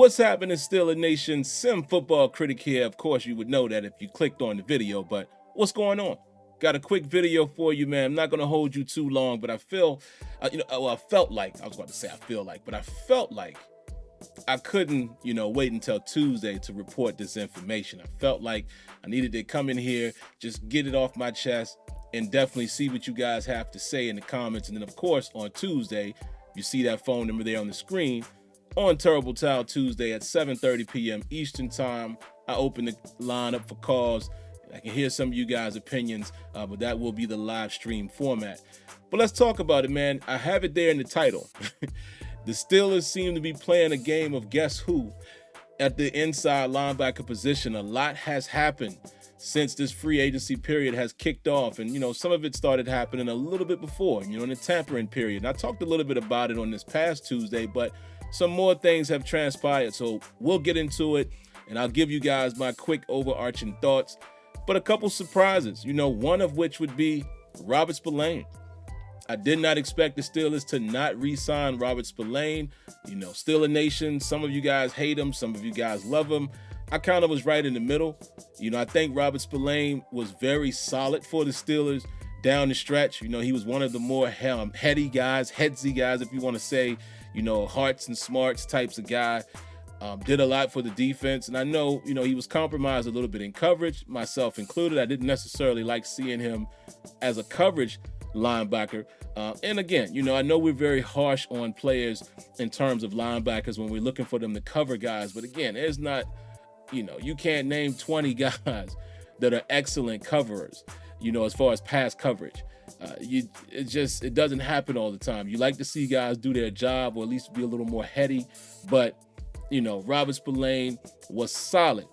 What's happening, Steeler Nation? SimFBallCritic here. Of course, you would know that if you clicked on the video, but what's going on? Got a quick video for you, man. I'm not going to hold you too long, but I felt like I couldn't, wait until Tuesday to report this information. I felt like I needed to come in here, just get it off my chest, and definitely see what you guys have to say in the comments. And then, of course, on Tuesday, you see that phone number there on the screen. On Terrible Towel Tuesday at 7:30 p.m. Eastern Time, I open the line up for calls. I can hear some of you guys' opinions, but that will be the live stream format. But let's talk about it, man. I have it there in the title. The Steelers seem to be playing a game of guess who at the inside linebacker position. A lot has happened since this free agency period has kicked off. And, some of it started happening a little bit before, in the tampering period. And I talked a little bit about it on this past Tuesday, but some more things have transpired. So we'll get into it, and I'll give you guys my quick overarching thoughts. But a couple surprises, one of which would be Robert Spillane. I did not expect the Steelers to not re-sign Robert Spillane. Steeler Nation, some of you guys hate him, some of you guys love him. I kind of was right in the middle. I think Robert Spillane was very solid for the Steelers down the stretch. He was one of the more heady guys, headsy guys, if you want to say, hearts and smarts types of guy. Did a lot for the defense. And I know, he was compromised a little bit in coverage, myself included. I didn't necessarily like seeing him as a coverage linebacker. And again, I know we're very harsh on players in terms of linebackers when we're looking for them to cover guys. But again, there's not, you can't name 20 guys that are excellent coverers, as far as pass coverage. It doesn't happen all the time. You like to see guys do their job, or at least be a little more heady. But, Robert Spillane was solid.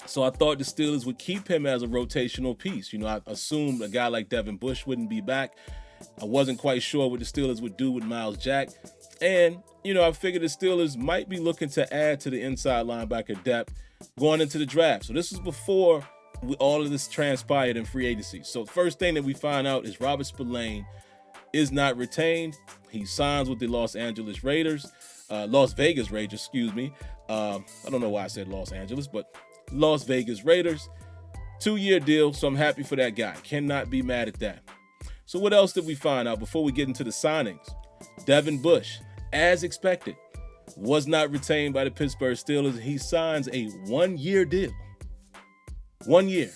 So I thought the Steelers would keep him as a rotational piece. I assumed a guy like Devin Bush wouldn't be back. I wasn't quite sure what the Steelers would do with Myles Jack. And, I figured the Steelers might be looking to add to the inside linebacker depth going into the draft. So this was before all of this transpired in free agency. So the first thing that we find out is Robert Spillane is not retained. He signs with the Las Vegas Raiders, I don't know why I said Los Angeles, but Las Vegas Raiders. 2-year deal, so I'm happy for that guy. Cannot be mad at that. So what else did we find out before we get into the signings? Devin Bush, as expected, was not retained by the Pittsburgh Steelers. He signs a 1-year deal. 1 year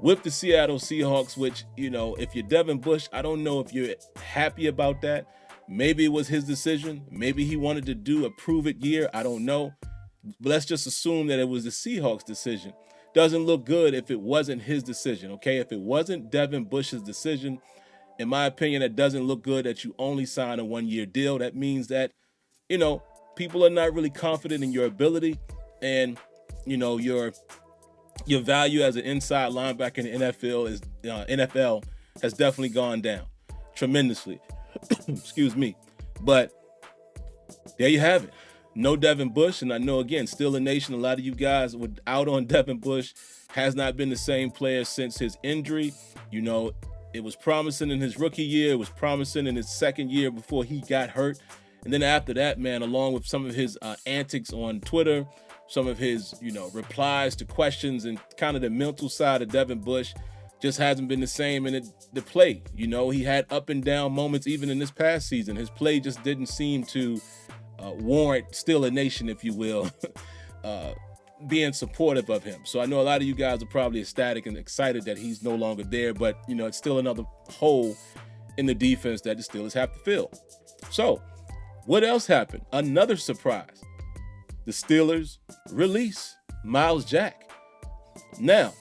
with the Seattle Seahawks, which, if you're Devin Bush, I don't know if you're happy about that. Maybe it was his decision. Maybe he wanted to do a prove-it year. I don't know. But let's just assume that it was the Seahawks' decision. Doesn't look good if it wasn't his decision, okay? If it wasn't Devin Bush's decision, in my opinion, it doesn't look good that you only sign a 1-year deal. That means that, people are not really confident in your ability, and, your value as an inside linebacker in the NFL has definitely gone down tremendously. Excuse me. But there you have it. No Devin Bush. And I know, again, Steeler Nation, a lot of you guys were out on Devin Bush. Has not been the same player since his injury. It was promising in his rookie year. It was promising in his second year before he got hurt. And then after that, man, along with some of his antics on Twitter, some of his, replies to questions, and kind of the mental side of Devin Bush just hasn't been the same in the play. He had up and down moments even in this past season. His play just didn't seem to warrant Steeler Nation, if you will, being supportive of him. So I know a lot of you guys are probably ecstatic and excited that he's no longer there, but, it's still another hole in the defense that the Steelers have to fill. So what else happened? Another surprise. The Steelers release Myles Jack. Now,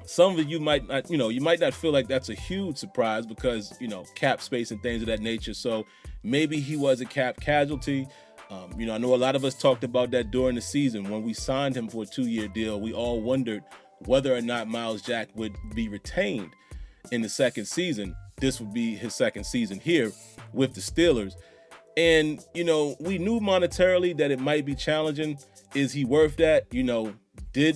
some of you might not, you might not feel like that's a huge surprise because, cap space and things of that nature. So maybe he was a cap casualty. I know a lot of us talked about that during the season when we signed him for a 2-year deal. We all wondered whether or not Myles Jack would be retained in the second season. This would be his second season here with the Steelers. And, we knew monetarily that it might be challenging. Is he worth that? Did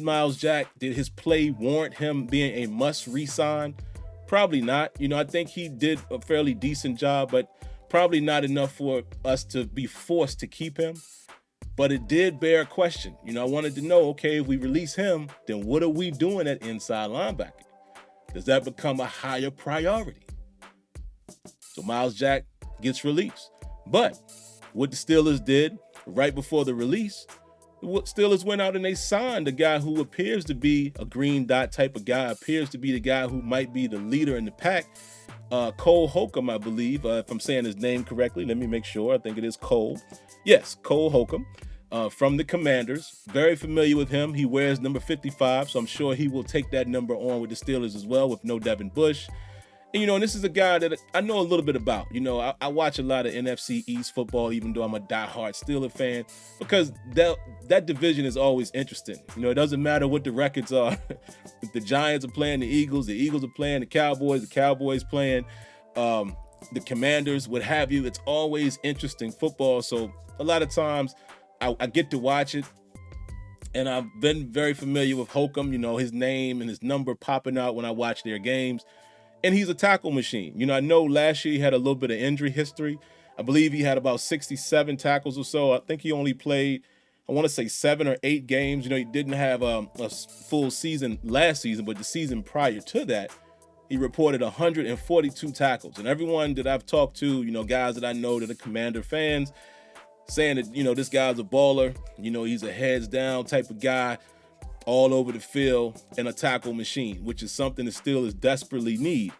his play warrant him being a must re-sign? Probably not. I think he did a fairly decent job, but probably not enough for us to be forced to keep him. But it did bear a question. I wanted to know, okay, if we release him, then what are we doing at inside linebacker? Does that become a higher priority? So Myles Jack gets released. But what the Steelers did right before the release, the Steelers went out and they signed a guy who appears to be a green dot type of guy, appears to be the guy who might be the leader in the pack. Cole Holcomb, I believe, if I'm saying his name correctly. Let me make sure. I think it is Cole. Yes, Cole Holcomb from the Commanders. Very familiar with him. He wears number 55, so I'm sure he will take that number on with the Steelers as well with no Devin Bush. And this is a guy that I know a little bit about. I watch a lot of NFC East football, even though I'm a diehard Steeler fan, because that division is always interesting. It doesn't matter what the records are. If the Giants are playing the Eagles are playing the Cowboys playing the Commanders, what have you. It's always interesting football. So a lot of times I get to watch it. And I've been very familiar with Holcomb, his name and his number popping out when I watch their games. And he's a tackle machine. I know last year he had a little bit of injury history. I believe he had about 67 tackles or so. I think he only played, I want to say 7 or 8 games. He didn't have a full season last season, but the season prior to that, he reported 142 tackles. And everyone that I've talked to, guys that I know that are Commander fans, saying that, this guy's a baller. He's a heads down type of guy, all over the field, and a tackle machine, which is something the Steelers desperately need,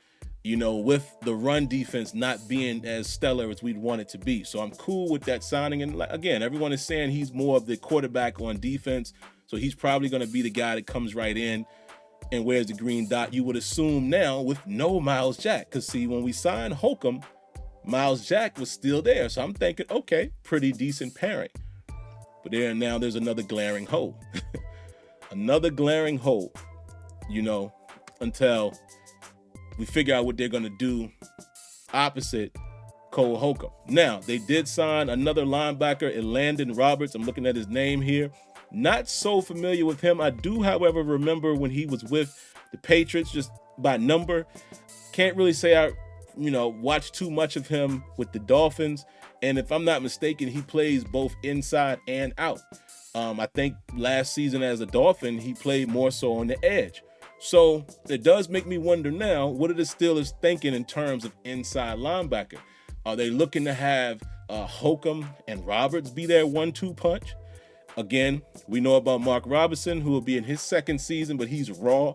with the run defense not being as stellar as we'd want it to be. So I'm cool with that signing. And again, everyone is saying he's more of the quarterback on defense. So he's probably going to be the guy that comes right in and wears the green dot. You would assume now with no Myles Jack. Because see, when we signed Holcomb, Myles Jack was still there. So I'm thinking, okay, pretty decent pairing. But now there's another glaring hole. Another glaring hole, until we figure out what they're going to do opposite Cole Holcomb. Now, they did sign another linebacker, Landon Roberts. I'm looking at his name here. Not so familiar with him. I do, however, remember when he was with the Patriots, just by number. Can't really say I, watched too much of him with the Dolphins. And if I'm not mistaken, he plays both inside and out. I think last season as a Dolphin, he played more so on the edge. So it does make me wonder now, what are the Steelers thinking in terms of inside linebacker? Are they looking to have Holcomb and Roberts be their 1-2 punch? Again, we know about Mark Robinson, who will be in his second season, but he's raw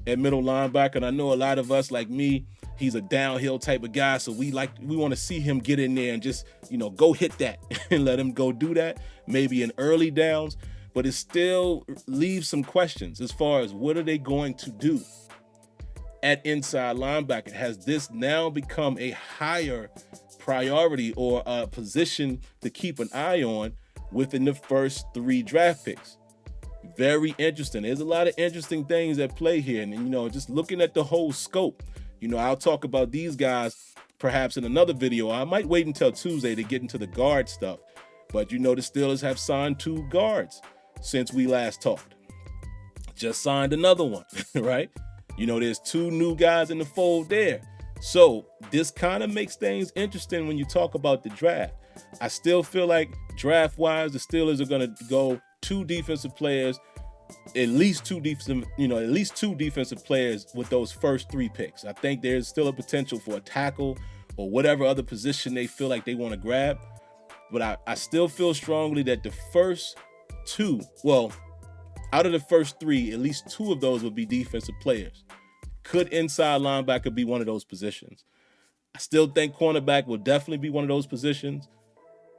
at middle linebacker. And I know a lot of us, like me, he's a downhill type of guy. So we want to see him get in there and just, go hit that and let him go do that, maybe in early downs. But it still leaves some questions as far as what are they going to do at inside linebacker? Has this now become a higher priority or a position to keep an eye on within the first 3 draft picks? Very interesting. There's a lot of interesting things at play here. And, just looking at the whole scope, I'll talk about these guys perhaps in another video. I might wait until Tuesday to get into the guard stuff. But, the Steelers have signed 2 guards since we last talked. Just signed another one, right? There's 2 new guys in the fold there. So this kind of makes things interesting when you talk about the draft. I still feel like draft-wise, the Steelers are going to go 2 defensive players, at least two defensive players with those first 3 picks. I think there's still a potential for a tackle or whatever other position they feel like they want to grab. But I still feel strongly that the first 2, out of the first 3, at least 2 of those would be defensive players. Could inside linebacker be one of those positions? I still think cornerback will definitely be one of those positions.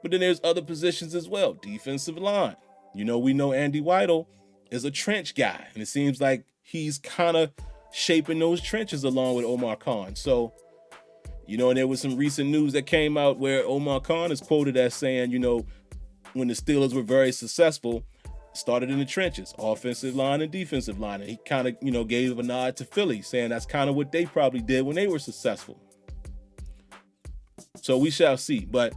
But then there's other positions as well. Defensive line. We know Andy Weidel is a trench guy. And it seems like he's kind of shaping those trenches along with Omar Khan. So, and there was some recent news that came out where Omar Khan is quoted as saying, when the Steelers were very successful, started in the trenches, offensive line and defensive line. And he kind of, gave a nod to Philly, saying that's kind of what they probably did when they were successful. So we shall see. But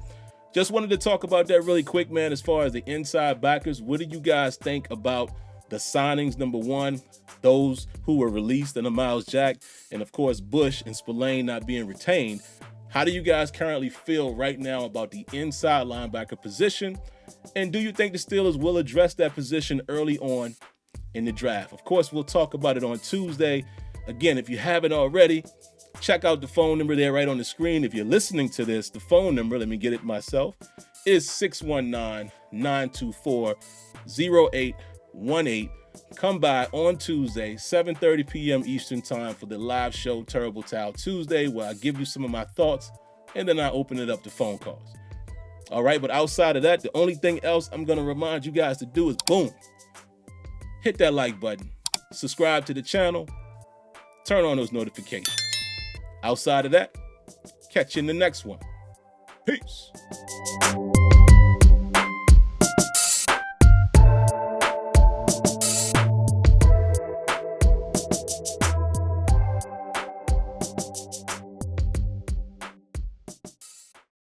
just wanted to talk about that really quick, man, as far as the inside backers. What do you guys think about the signings? Number one, those who were released, and Myles Jack, and of course Bush and Spillane not being retained. How do you guys currently feel right now about the inside linebacker position? And do you think the Steelers will address that position early on in the draft? Of course, we'll talk about it on Tuesday. Again, if you haven't already, check out the phone number there right on the screen. If you're listening to this, the phone number, let me get it myself, is 619-924-0818. Come by on Tuesday, 7:30 p.m. Eastern Time for the live show, Terrible Towel Tuesday, where I give you some of my thoughts, and then I open it up to phone calls. All right, but outside of that, the only thing else I'm going to remind you guys to do is, boom, hit that like button, subscribe to the channel, turn on those notifications. Outside of that, catch you in the next one. Peace.